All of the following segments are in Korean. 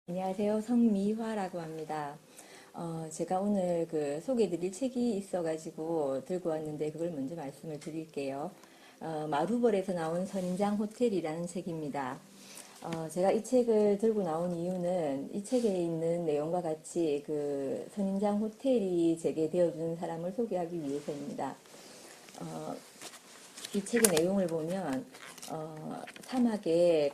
안녕하세요. 성미화라고 합니다. 제가 오늘 소개드릴 책이 있어가지고 들고 왔는데 그걸 먼저 말씀을 드릴게요. 마루벌에서 나온 선인장 호텔이라는 책입니다. 제가 이 책을 들고 나온 이유는 이 책에 있는 내용과 같이 그 선인장 호텔이 제게 되어준 사람을 소개하기 위해서입니다. 어, 이 책의 내용을 보면 사막에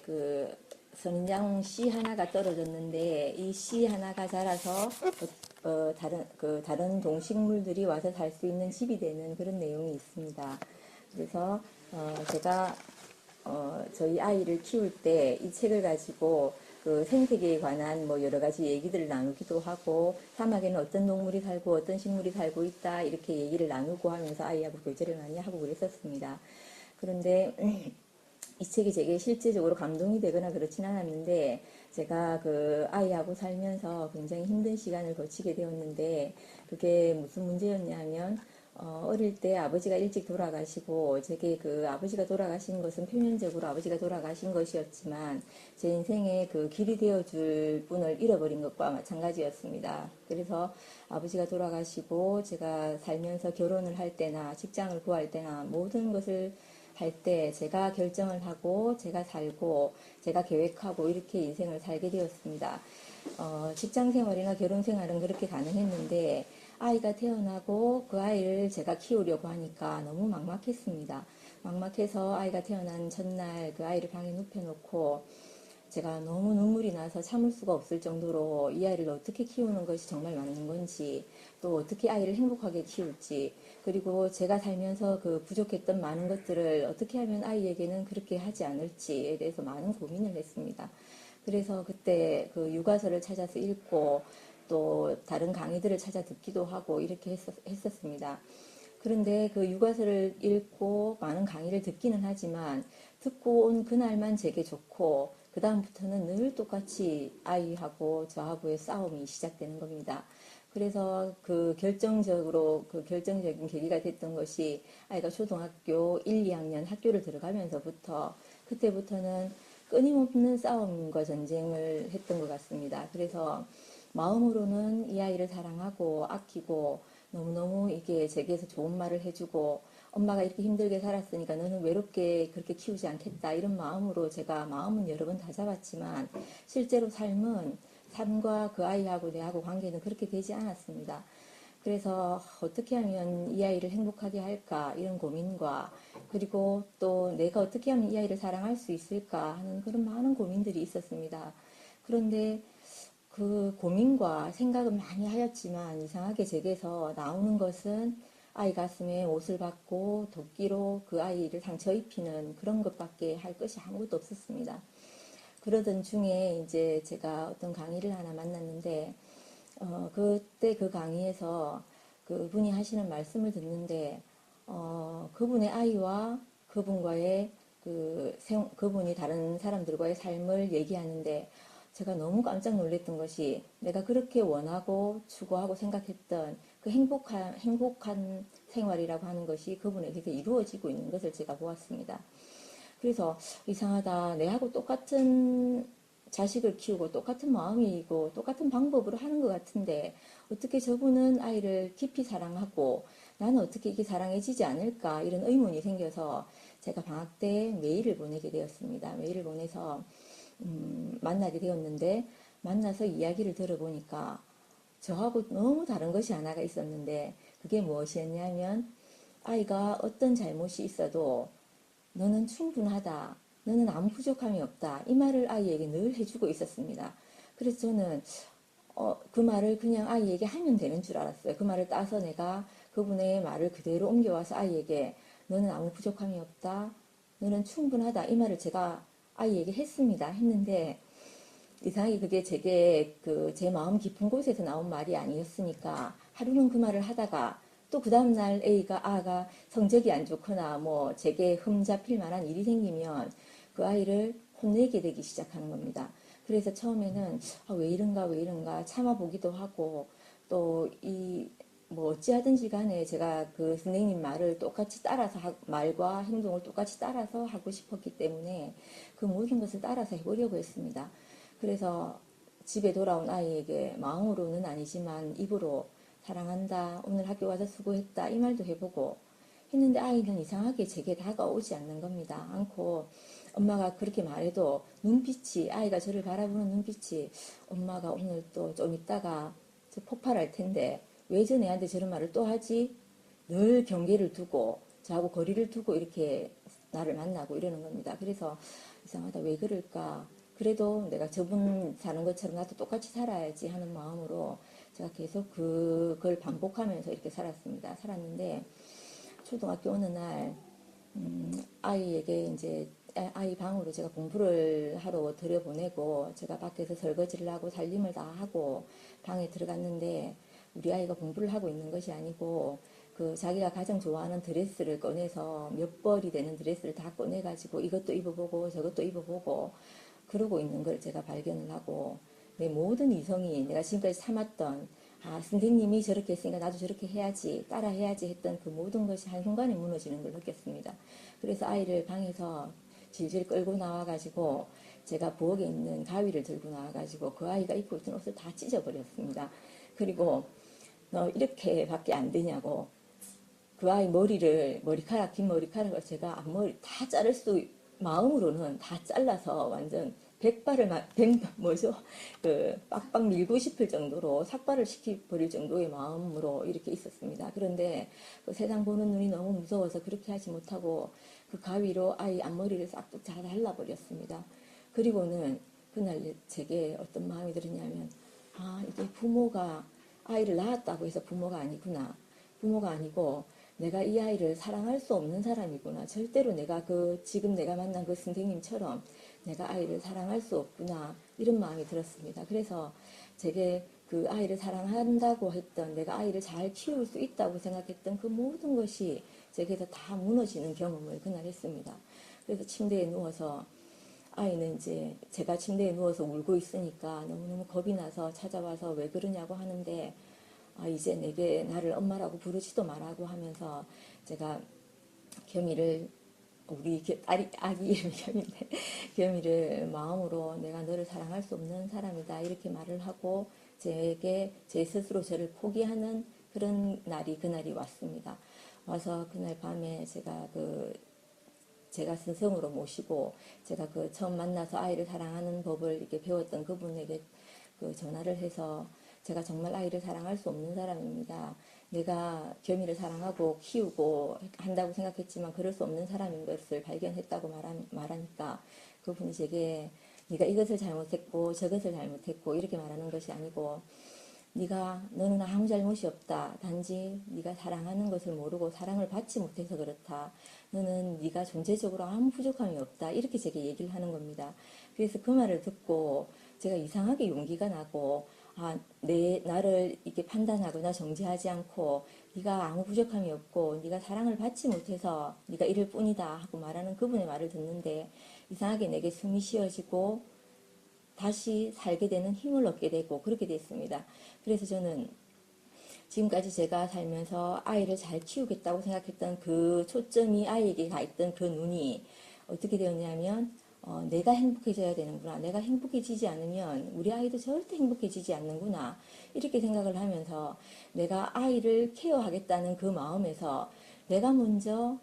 선인장 씨 하나가 떨어졌는데 이 씨 하나가 자라서 다른 동식물들이 와서 살 수 있는 집이 되는 그런 내용이 있습니다. 그래서 제가 저희 아이를 키울 때 이 책을 가지고 그 생태계에 관한 뭐 여러 가지 얘기들을 나누기도 하고 사막에는 어떤 동물이 살고 어떤 식물이 살고 있다 이렇게 얘기를 나누고 하면서 아이하고 교제를 많이 하고 그랬었습니다. 그런데 이 책이 제게 실제적으로 감동이 되거나 그렇진 않았는데 제가 그 아이하고 살면서 굉장히 힘든 시간을 거치게 되었는데 그게 무슨 문제였냐면 어릴 때 아버지가 일찍 돌아가시고 제게 그 아버지가 돌아가신 것은 표면적으로 아버지가 돌아가신 것이었지만 제 인생의 그 길이 되어줄 분을 잃어버린 것과 마찬가지였습니다. 그래서 아버지가 돌아가시고 제가 살면서 결혼을 할 때나 직장을 구할 때나 모든 것을 할 때 제가 결정을 하고 제가 살고 제가 계획하고 이렇게 인생을 살게 되었습니다. 직장 생활이나 결혼 생활은 그렇게 가능했는데 아이가 태어나고 그 아이를 제가 키우려고 하니까 너무 막막했습니다. 막막해서 아이가 태어난 첫날 그 아이를 방에 눕혀놓고 제가 너무 눈물이 나서 참을 수가 없을 정도로 이 아이를 어떻게 키우는 것이 정말 맞는 건지, 또 어떻게 아이를 행복하게 키울지, 그리고 제가 살면서 그 부족했던 많은 것들을 어떻게 하면 아이에게는 그렇게 하지 않을지에 대해서 많은 고민을 했습니다. 그래서 그때 그 육아서를 찾아서 읽고 또 다른 강의들을 찾아 듣기도 하고 이렇게 했었습니다. 그런데 그 육아서를 읽고 많은 강의를 듣기는 하지만 듣고 온 그날만 제게 좋고 그다음부터는 늘 똑같이 아이하고 저하고의 싸움이 시작되는 겁니다. 그래서 그 결정적인 계기가 됐던 것이 아이가 초등학교 1, 2학년 학교를 들어가면서부터 그때부터는 끊임없는 싸움과 전쟁을 했던 것 같습니다. 그래서 마음으로는 이 아이를 사랑하고 아끼고 너무너무 이게 제게서 좋은 말을 해주고 엄마가 이렇게 힘들게 살았으니까 너는 외롭게 그렇게 키우지 않겠다 이런 마음으로 제가 마음은 여러 번 다잡았지만 실제로 삶과 그 아이하고 내하고 관계는 그렇게 되지 않았습니다. 그래서 어떻게 하면 이 아이를 행복하게 할까 이런 고민과 그리고 또 내가 어떻게 하면 이 아이를 사랑할 수 있을까 하는 그런 많은 고민들이 있었습니다. 그런데 그 고민과 생각은 많이 하였지만 이상하게 제게서 나오는 것은 아이 가슴에 옷을 받고 도끼로 그 아이를 상처 입히는 그런 것밖에 할 것이 아무것도 없었습니다. 그러던 중에 이제 제가 어떤 강의를 하나 만났는데 그때 그 강의에서 그분이 하시는 말씀을 듣는데 그분의 아이와 그분과의 그분이 다른 사람들과의 삶을 얘기하는데 제가 너무 깜짝 놀랐던 것이 내가 그렇게 원하고 추구하고 생각했던 그 행복한 생활이라고 하는 것이 그분에게서 이루어지고 있는 것을 제가 보았습니다. 그래서 이상하다. 내하고 똑같은 자식을 키우고 똑같은 마음이고 똑같은 방법으로 하는 것 같은데 어떻게 저분은 아이를 깊이 사랑하고 나는 어떻게 이게 사랑해지지 않을까 이런 의문이 생겨서 제가 방학 때 메일을 보내게 되었습니다. 메일을 보내서 만나게 되었는데 만나서 이야기를 들어보니까 저하고 너무 다른 것이 하나가 있었는데 그게 무엇이었냐면 아이가 어떤 잘못이 있어도 너는 충분하다. 너는 아무 부족함이 없다. 이 말을 아이에게 늘 해주고 있었습니다. 그래서 저는 그 말을 그냥 아이에게 하면 되는 줄 알았어요. 그 말을 따서 내가 그분의 말을 그대로 옮겨와서 아이에게 너는 아무 부족함이 없다. 너는 충분하다. 이 말을 제가 아이에게 했습니다. 했는데 이상하게 그게 제게 제 마음 깊은 곳에서 나온 말이 아니었으니까 하루는 그 말을 하다가 또 그 다음날 아가 성적이 안 좋거나 뭐 제게 흠잡힐 만한 일이 생기면 그 아이를 혼내게 되기 시작하는 겁니다. 그래서 처음에는 왜 이런가 왜 이런가 참아보기도 하고 또 뭐 어찌하든지 간에 제가 그 선생님 말을 똑같이 따라서 말과 행동을 똑같이 따라서 하고 싶었기 때문에 그 모든 것을 따라서 해보려고 했습니다. 그래서 집에 돌아온 아이에게 마음으로는 아니지만 입으로 사랑한다, 오늘 학교 와서 수고했다 이 말도 해보고 했는데 아이는 이상하게 제게 다가오지 않는 겁니다. 않고 엄마가 그렇게 말해도 눈빛이, 아이가 저를 바라보는 눈빛이 엄마가 오늘 또 좀 있다가 폭발할 텐데 왜 저 애한테 저런 말을 또 하지? 늘 경계를 두고 저하고 거리를 두고 이렇게 나를 만나고 이러는 겁니다. 그래서 이상하다, 왜 그럴까? 그래도 내가 저분 사는 것처럼 나도 똑같이 살아야지 하는 마음으로 제가 계속 그걸 반복하면서 이렇게 살았는데 초등학교 어느 날 아이에게 이제 아이 방으로 제가 공부를 하러 들여보내고 제가 밖에서 설거지를 하고 살림을 다 하고 방에 들어갔는데 우리 아이가 공부를 하고 있는 것이 아니고 그 자기가 가장 좋아하는 드레스를 꺼내서 몇 벌이 되는 드레스를 다 꺼내가지고 이것도 입어보고 저것도 입어보고 그러고 있는 걸 제가 발견을 하고 내 모든 이성이 내가 지금까지 참았던 선생님이 저렇게 했으니까 나도 저렇게 해야지, 따라 해야지 했던 그 모든 것이 한순간에 무너지는 걸 느꼈습니다. 그래서 아이를 방에서 질질 끌고 나와가지고 제가 부엌에 있는 가위를 들고 나와가지고 그 아이가 입고 있던 옷을 다 찢어버렸습니다. 그리고 너 이렇게밖에 안 되냐고 그 아이 긴 머리카락을 제가 앞머리 다 자를 마음으로는 다 잘라서 완전 빡빡 밀고 싶을 정도로 삭발을 시켜버릴 정도의 마음으로 이렇게 있었습니다. 그런데 그 세상 보는 눈이 너무 무서워서 그렇게 하지 못하고 그 가위로 아이 앞머리를 싹둑 다 잘라버렸습니다. 그리고는 그날 제게 어떤 마음이 들었냐면, 이게 부모가 아이를 낳았다고 해서 부모가 아니구나. 부모가 아니고 내가 이 아이를 사랑할 수 없는 사람이구나. 절대로 지금 내가 만난 그 선생님처럼 내가 아이를 사랑할 수 없구나. 이런 마음이 들었습니다. 그래서 제게 그 아이를 사랑한다고 했던, 내가 아이를 잘 키울 수 있다고 생각했던 그 모든 것이 제게서 다 무너지는 경험을 그날 했습니다. 그래서 침대에 누워서 아이는 이제 제가 침대에 누워서 울고 있으니까 너무너무 겁이 나서 찾아와서 왜 그러냐고 하는데 이제 내게 나를 엄마라고 부르지도 말라고 하면서 제가 겸이를 아기 이름이 겸인데 겸이를 마음으로 내가 너를 사랑할 수 없는 사람이다 이렇게 말을 하고 제게 제 스스로 저를 포기하는 그날이 왔습니다. 와서 그날 밤에 제가 스승으로 모시고 제가 처음 만나서 아이를 사랑하는 법을 이렇게 배웠던 그분에게 전화를 해서 제가 정말 아이를 사랑할 수 없는 사람입니다. 내가 겸이를 사랑하고 키우고 한다고 생각했지만 그럴 수 없는 사람인 것을 발견했다고 말하니까 그분이 제게 네가 이것을 잘못했고 저것을 잘못했고 이렇게 말하는 것이 아니고 너는 아무 잘못이 없다. 단지 네가 사랑하는 것을 모르고 사랑을 받지 못해서 그렇다. 너는 네가 존재적으로 아무 부족함이 없다. 이렇게 제게 얘기를 하는 겁니다. 그래서 그 말을 듣고 제가 이상하게 용기가 나고 나를 이렇게 판단하거나 정죄하지 않고 네가 아무 부족함이 없고 네가 사랑을 받지 못해서 네가 이럴 뿐이다 하고 말하는 그분의 말을 듣는데 이상하게 내게 숨이 쉬어지고 다시 살게 되는 힘을 얻게 되고 그렇게 됐습니다. 그래서 저는 지금까지 제가 살면서 아이를 잘 키우겠다고 생각했던 그 초점이 아이에게 가 있던 그 눈이 어떻게 되었냐면 내가 행복해져야 되는구나. 내가 행복해지지 않으면 우리 아이도 절대 행복해지지 않는구나. 이렇게 생각을 하면서 내가 아이를 케어하겠다는 그 마음에서 내가 먼저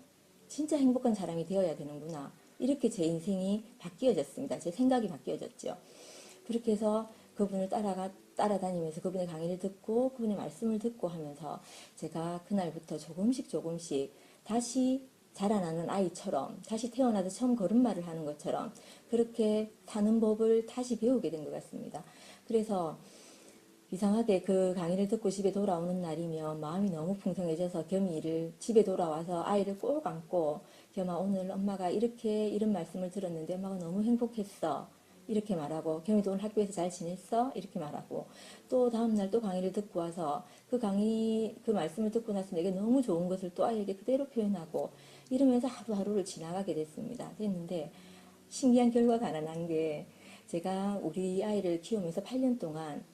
진짜 행복한 사람이 되어야 되는구나. 이렇게 제 인생이 바뀌어졌습니다. 제 생각이 바뀌어졌죠. 그렇게 해서 그분을 따라다니면서 그분의 강의를 듣고 그분의 말씀을 듣고 하면서 제가 그날부터 조금씩 다시 자라나는 아이처럼 다시 태어나서 처음 걸음마를 하는 것처럼 그렇게 사는 법을 다시 배우게 된 것 같습니다. 그래서 이상하게 그 강의를 듣고 집에 돌아오는 날이면 마음이 너무 풍성해져서 겸이를 집에 돌아와서 아이를 꼭 안고 겸아 오늘 엄마가 이런 말씀을 들었는데 엄마가 너무 행복했어. 이렇게 말하고 겸이도 오늘 학교에서 잘 지냈어? 이렇게 말하고 또 다음날 또 강의를 듣고 와서 그 말씀을 듣고 나서 내게 너무 좋은 것을 또 아이에게 그대로 표현하고 이러면서 하루하루를 지나가게 됐는데 신기한 결과가 나난 게 제가 우리 아이를 키우면서 8년 동안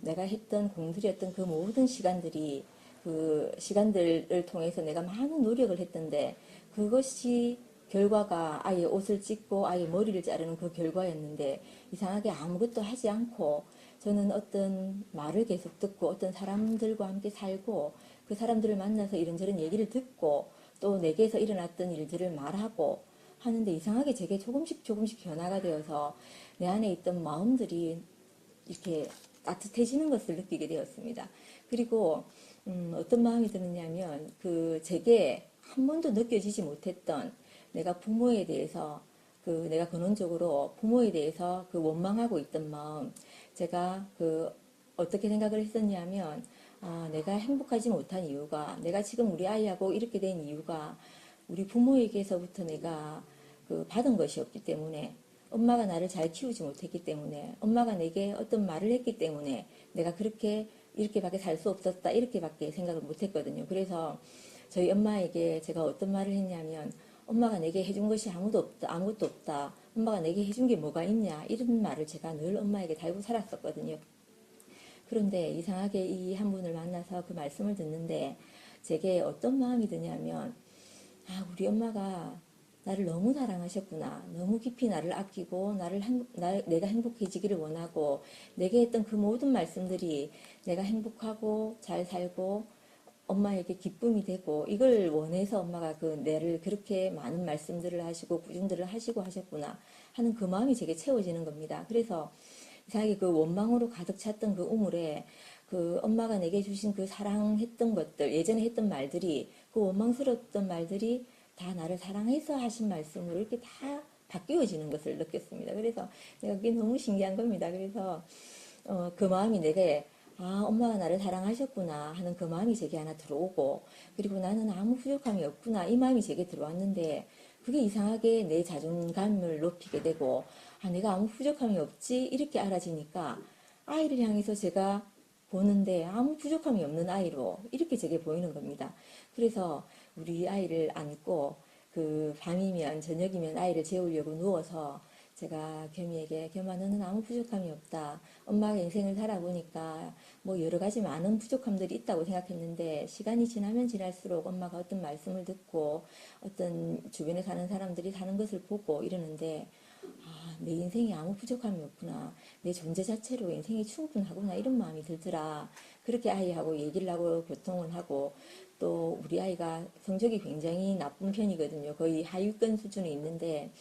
내가 했던 공들였던 그 모든 시간들이 그 시간들을 통해서 내가 많은 노력을 했던데 그것이 결과가 아이의 옷을 찢고 아이의 머리를 자르는 그 결과였는데 이상하게 아무것도 하지 않고 저는 어떤 말을 계속 듣고 어떤 사람들과 함께 살고 그 사람들을 만나서 이런저런 얘기를 듣고 또 내게서 일어났던 일들을 말하고 하는데 이상하게 제게 조금씩 조금씩 변화가 되어서 내 안에 있던 마음들이 이렇게 따뜻해지는 것을 느끼게 되었습니다. 그리고 어떤 마음이 드느냐면 그 제게 한 번도 느껴지지 못했던 내가 부모에 대해서 그 내가 근원적으로 부모에 대해서 그 원망하고 있던 마음 제가 그 어떻게 생각을 했었냐면 내가 행복하지 못한 이유가 내가 지금 우리 아이하고 이렇게 된 이유가 우리 부모에게서부터 내가 그 받은 것이 없기 때문에 엄마가 나를 잘 키우지 못했기 때문에 엄마가 내게 어떤 말을 했기 때문에 내가 그렇게 이렇게밖에 살 수 없었다 이렇게밖에 생각을 못했거든요. 그래서 저희 엄마에게 제가 어떤 말을 했냐면 엄마가 내게 해준 것이 아무것도 없다. 엄마가 내게 해준 게 뭐가 있냐 이런 말을 제가 늘 엄마에게 달고 살았었거든요. 그런데 이상하게 이 한 분을 만나서 그 말씀을 듣는데 제게 어떤 마음이 드냐면 우리 엄마가 나를 너무 사랑하셨구나. 너무 깊이 나를 아끼고 내가 행복해지기를 원하고 내게 했던 그 모든 말씀들이 내가 행복하고 잘 살고 엄마에게 기쁨이 되고 이걸 원해서 엄마가 그 내를 그렇게 많은 말씀들을 하시고 구준들을 하시고 하셨구나 하는 그 마음이 제게 채워지는 겁니다. 그래서 이상하게 그 원망으로 가득 찼던 그 우물에 그 엄마가 내게 주신 그 사랑했던 것들 예전에 했던 말들이 그 원망스러웠던 말들이 다 나를 사랑해서 하신 말씀으로 이렇게 다 바뀌어지는 것을 느꼈습니다. 그래서 내가 그게 너무 신기한 겁니다. 그래서 그 마음이 내게 엄마가 나를 사랑하셨구나 하는 그 마음이 제게 하나 들어오고 그리고 나는 아무 부족함이 없구나 이 마음이 제게 들어왔는데 그게 이상하게 내 자존감을 높이게 되고 내가 아무 부족함이 없지 이렇게 알아지니까 아이를 향해서 제가 보는데 아무 부족함이 없는 아이로 이렇게 제게 보이는 겁니다. 그래서 우리 아이를 안고 그 밤이면 저녁이면 아이를 재우려고 누워서 제가 겸이에게 겸아 너는 아무 부족함이 없다. 엄마가 인생을 살아보니까 뭐 여러 가지 많은 부족함들이 있다고 생각했는데 시간이 지나면 지날수록 엄마가 어떤 말씀을 듣고 어떤 주변에 사는 사람들이 사는 것을 보고 이러는데 내 인생에 아무 부족함이 없구나. 내 존재 자체로 인생이 충분하구나. 이런 마음이 들더라. 그렇게 아이하고 얘기를 하고 교통을 하고 또 우리 아이가 성적이 굉장히 나쁜 편이거든요. 거의 하위권 수준에 있는데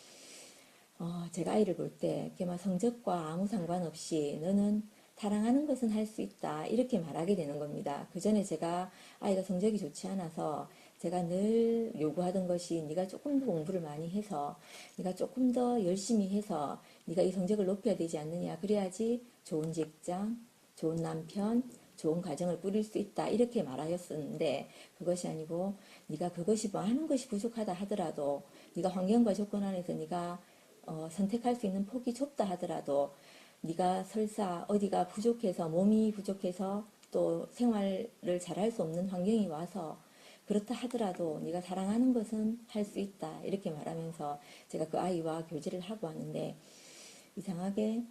제가 아이를 볼 때 걔만 성적과 아무 상관없이 너는 사랑하는 것은 할 수 있다. 이렇게 말하게 되는 겁니다. 그 전에 제가 아이가 성적이 좋지 않아서 제가 늘 요구하던 것이 네가 조금 더 공부를 많이 해서 네가 조금 더 열심히 해서 네가 이 성적을 높여야 되지 않느냐. 그래야지 좋은 직장, 좋은 남편, 좋은 가정을 꾸릴 수 있다. 이렇게 말하였었는데 그것이 아니고 네가 그것이 많은 것이 부족하다 하더라도 네가 환경과 조건 안에서 네가 선택할 수 있는 폭이 좁다 하더라도 네가 설사 어디가 부족해서 몸이 부족해서 또 생활을 잘할 수 없는 환경이 와서 그렇다 하더라도 네가 사랑하는 것은 할 수 있다 이렇게 말하면서 제가 그 아이와 교제를 하고 하는데 이상하게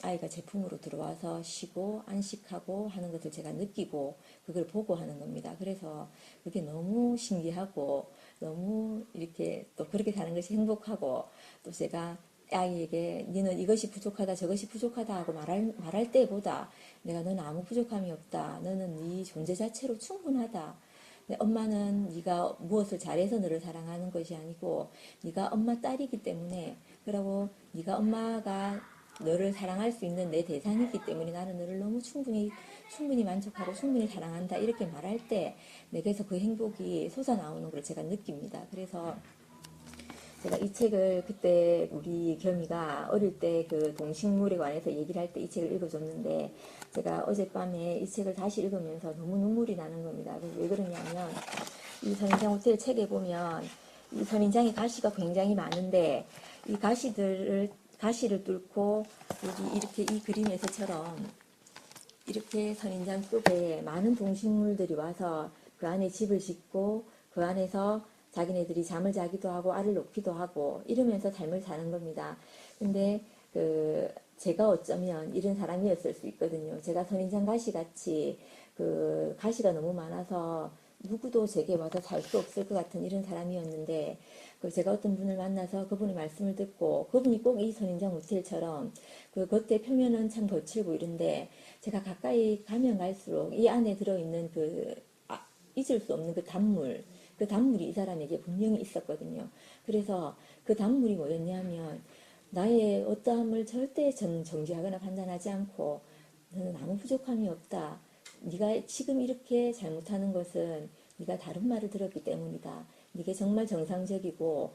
아이가 제품으로 들어와서 쉬고 안식하고 하는 것을 제가 느끼고 그걸 보고 하는 겁니다. 그래서 그게 너무 신기하고 너무 이렇게 또 그렇게 사는 것이 행복하고 또 제가 아이에게 너는 이것이 부족하다 저것이 부족하다 하고 말할 때보다 내가 너는 아무 부족함이 없다. 너는 네 존재 자체로 충분하다. 엄마는 네가 무엇을 잘해서 너를 사랑하는 것이 아니고 네가 엄마 딸이기 때문에 그러고 네가 엄마가 너를 사랑할 수 있는 내 대상이기 때문에 나는 너를 너무 충분히 만족하고 충분히 사랑한다 이렇게 말할 때 내게서 그 행복이 솟아나오는 걸 제가 느낍니다. 그래서 제가 이 책을 그때 우리 겸이가 어릴 때 그 동식물에 관해서 얘기를 할 때 이 책을 읽어줬는데 제가 어젯밤에 이 책을 다시 읽으면서 너무 눈물이 나는 겁니다. 왜 그러냐면 이 선인장 호텔 책에 보면 이 선인장의 가시가 굉장히 많은데 이 가시를 뚫고 여기 이렇게 이 그림에서처럼 이렇게 선인장 속에 많은 동식물들이 와서 그 안에 집을 짓고 그 안에서 자기네들이 잠을 자기도 하고 알을 놓기도 하고 이러면서 삶을 사는 겁니다. 근데 제가 어쩌면 이런 사람이었을 수 있거든요. 제가 선인장 가시같이 그 가시가 너무 많아서 누구도 제게 와서 살 수 없을 것 같은 이런 사람이었는데 제가 어떤 분을 만나서 그분의 말씀을 듣고 그분이 꼭 이 선인장 호텔처럼 겉에 표면은 참 거칠고 이런데 제가 가까이 가면 갈수록 이 안에 들어있는 잊을 수 없는 그 단물이 이 사람에게 분명히 있었거든요. 그래서 그 단물이 뭐였냐면 나의 어떠함을 절대 정지하거나 판단하지 않고 너는 아무 부족함이 없다. 네가 지금 이렇게 잘못하는 것은 네가 다른 말을 들었기 때문이다. 네게 정말 정상적이고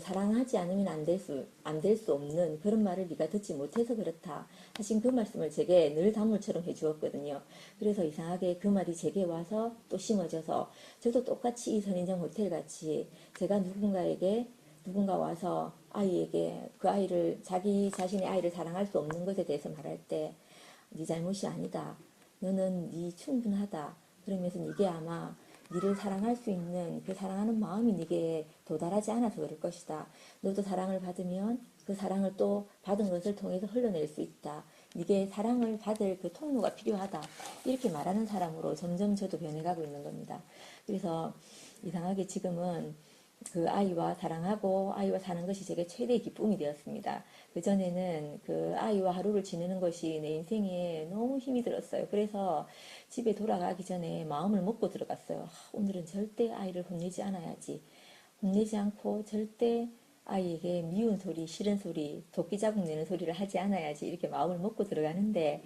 사랑하지 않으면 안 될 수 없는 그런 말을 네가 듣지 못해서 그렇다. 하신 그 말씀을 제게 늘 단물처럼 해주었거든요. 그래서 이상하게 그 말이 제게 와서 또 심어져서 저도 똑같이 이 선인장 호텔 같이 제가 누군가 와서 아이에게 그 아이를 자기 자신의 아이를 사랑할 수 없는 것에 대해서 말할 때 네 잘못이 아니다. 너는 네 충분하다. 그러면서 이게 아마 네를 사랑할 수 있는 그 사랑하는 마음이 네게 도달하지 않아서 그럴 것이다. 너도 사랑을 받으면 그 사랑을 또 받은 것을 통해서 흘러낼 수 있다. 네게 사랑을 받을 그 통로가 필요하다. 이렇게 말하는 사람으로 점점 저도 변해가고 있는 겁니다. 그래서 이상하게 지금은 그 아이와 사랑하고 아이와 사는 것이 제게 최대의 기쁨이 되었습니다. 그전에는 그 아이와 하루를 지내는 것이 내 인생에 너무 힘이 들었어요. 그래서 집에 돌아가기 전에 마음을 먹고 들어갔어요. 오늘은 절대 아이를 혼내지 않아야지. 혼내지 않고 절대 아이에게 미운 소리, 싫은 소리, 도끼 자국 내는 소리를 하지 않아야지. 이렇게 마음을 먹고 들어가는데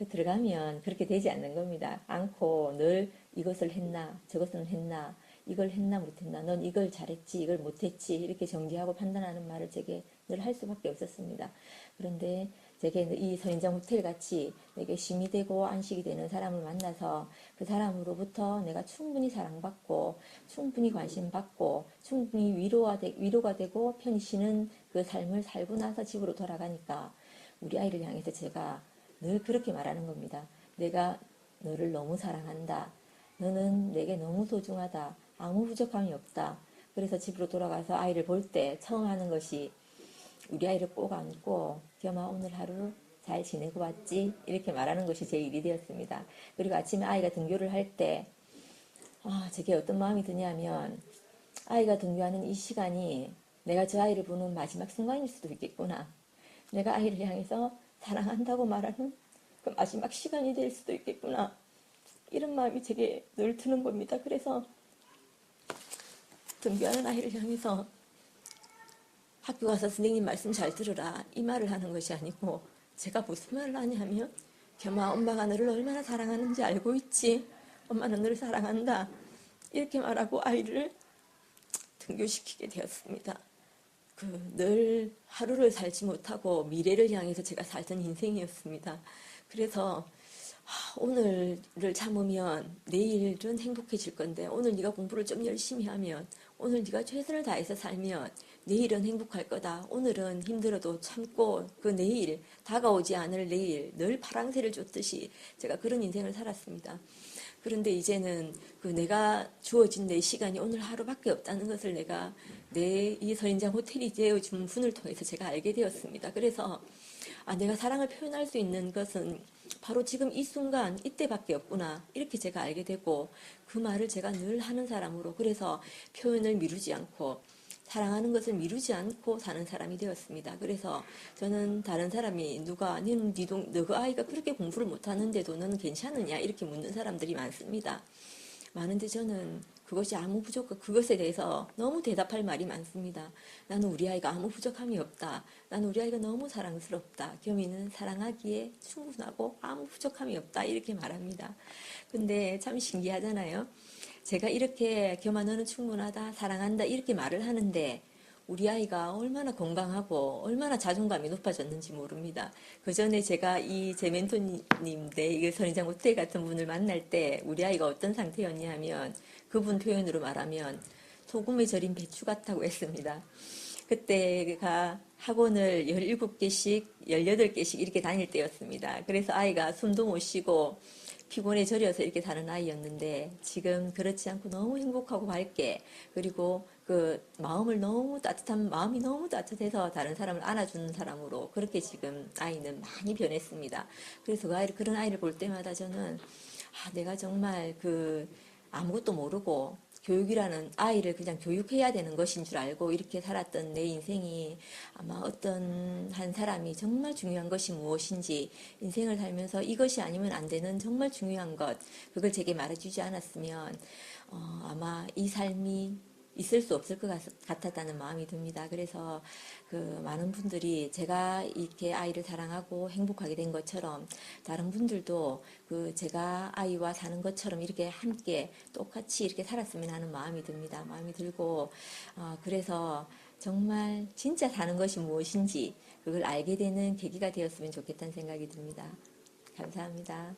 들어가면 그렇게 되지 않는 겁니다. 않고 늘 이것을 했나, 저것을 했나, 이걸 했나 못했나, 넌 이걸 잘했지, 이걸 못했지, 이렇게 정지하고 판단하는 말을 제게 늘 할 수밖에 없었습니다. 그런데 제게 이 선인장 호텔 같이 내게 쉼이 되고 안식이 되는 사람을 만나서 그 사람으로부터 내가 충분히 사랑받고, 충분히 관심받고, 충분히 위로가 되고 편히 쉬는 그 삶을 살고 나서 집으로 돌아가니까 우리 아이를 향해서 제가 늘 그렇게 말하는 겁니다. 내가 너를 너무 사랑한다. 너는 내게 너무 소중하다. 아무 부족함이 없다. 그래서 집으로 돌아가서 아이를 볼 때 처음 하는 것이 우리 아이를 꼭 안고 겸아 오늘 하루 잘 지내고 왔지? 이렇게 말하는 것이 제 일이 되었습니다. 그리고 아침에 아이가 등교를 할 때 제게 어떤 마음이 드냐면 아이가 등교하는 이 시간이 내가 저 아이를 보는 마지막 순간일 수도 있겠구나. 내가 아이를 향해서 사랑한다고 말하는 그 마지막 시간이 될 수도 있겠구나. 이런 마음이 제게 늘 드는 겁니다. 그래서 등교하는 아이를 향해서 학교 가서 선생님 말씀 잘 들으라 이 말을 하는 것이 아니고 제가 무슨 말을 하냐면 겸아 엄마가 너를 얼마나 사랑하는지 알고 있지? 엄마는 너를 사랑한다. 이렇게 말하고 아이를 등교시키게 되었습니다. 늘 하루를 살지 못하고 미래를 향해서 제가 살던 인생이었습니다. 그래서 오늘을 참으면 내일은 행복해질 건데 오늘 네가 공부를 좀 열심히 하면 오늘 네가 최선을 다해서 살면 내일은 행복할 거다. 오늘은 힘들어도 참고 그 내일 다가오지 않을 내일 늘 파랑새를 쫓듯이 제가 그런 인생을 살았습니다. 그런데 이제는 내가 주어진 내 시간이 오늘 하루밖에 없다는 것을 내가 내 이 선인장 호텔이 되어준 분을 통해서 제가 알게 되었습니다. 그래서 내가 사랑을 표현할 수 있는 것은 바로 지금 이 순간 이때밖에 없구나 이렇게 제가 알게 되고 그 말을 제가 늘 하는 사람으로 그래서 표현을 미루지 않고 사랑하는 것을 미루지 않고 사는 사람이 되었습니다. 그래서 저는 다른 사람이 너 그 아이가 그렇게 공부를 못하는데도 너는 괜찮으냐 이렇게 묻는 사람들이 많습니다. 많은데 저는 그것에 대해서 너무 대답할 말이 많습니다. 나는 우리 아이가 아무 부족함이 없다. 나는 우리 아이가 너무 사랑스럽다. 겸이는 사랑하기에 충분하고 아무 부족함이 없다. 이렇게 말합니다. 근데 참 신기하잖아요. 제가 이렇게 겸아 너는 충분하다. 사랑한다. 이렇게 말을 하는데 우리 아이가 얼마나 건강하고 얼마나 자존감이 높아졌는지 모릅니다. 그 전에 제가 제 멘토님인데 이 선인장 호텔 같은 분을 만날 때 우리 아이가 어떤 상태였냐면 그분 표현으로 말하면 소금에 절인 배추 같다고 했습니다. 그때가 학원을 17개씩, 18개씩 이렇게 다닐 때였습니다. 그래서 아이가 숨도 못 쉬고 피곤에 절여서 이렇게 사는 아이였는데 지금 그렇지 않고 너무 행복하고 밝게 그리고 마음이 너무 따뜻해서 다른 사람을 안아주는 사람으로 그렇게 지금 아이는 많이 변했습니다. 그래서 그런 아이를 볼 때마다 저는 내가 정말 아무것도 모르고 교육이라는 아이를 그냥 교육해야 되는 것인 줄 알고 이렇게 살았던 내 인생이 아마 어떤 한 사람이 정말 중요한 것이 무엇인지 인생을 살면서 이것이 아니면 안 되는 정말 중요한 것, 그걸 제게 말해주지 않았으면 아마 이 삶이 있을 수 없을 것 같았다는 마음이 듭니다. 그래서 그 많은 분들이 제가 이렇게 아이를 사랑하고 행복하게 된 것처럼 다른 분들도 그 제가 아이와 사는 것처럼 이렇게 함께 똑같이 이렇게 살았으면 하는 마음이 듭니다. 마음이 들고 그래서 정말 진짜 사는 것이 무엇인지 그걸 알게 되는 계기가 되었으면 좋겠다는 생각이 듭니다. 감사합니다.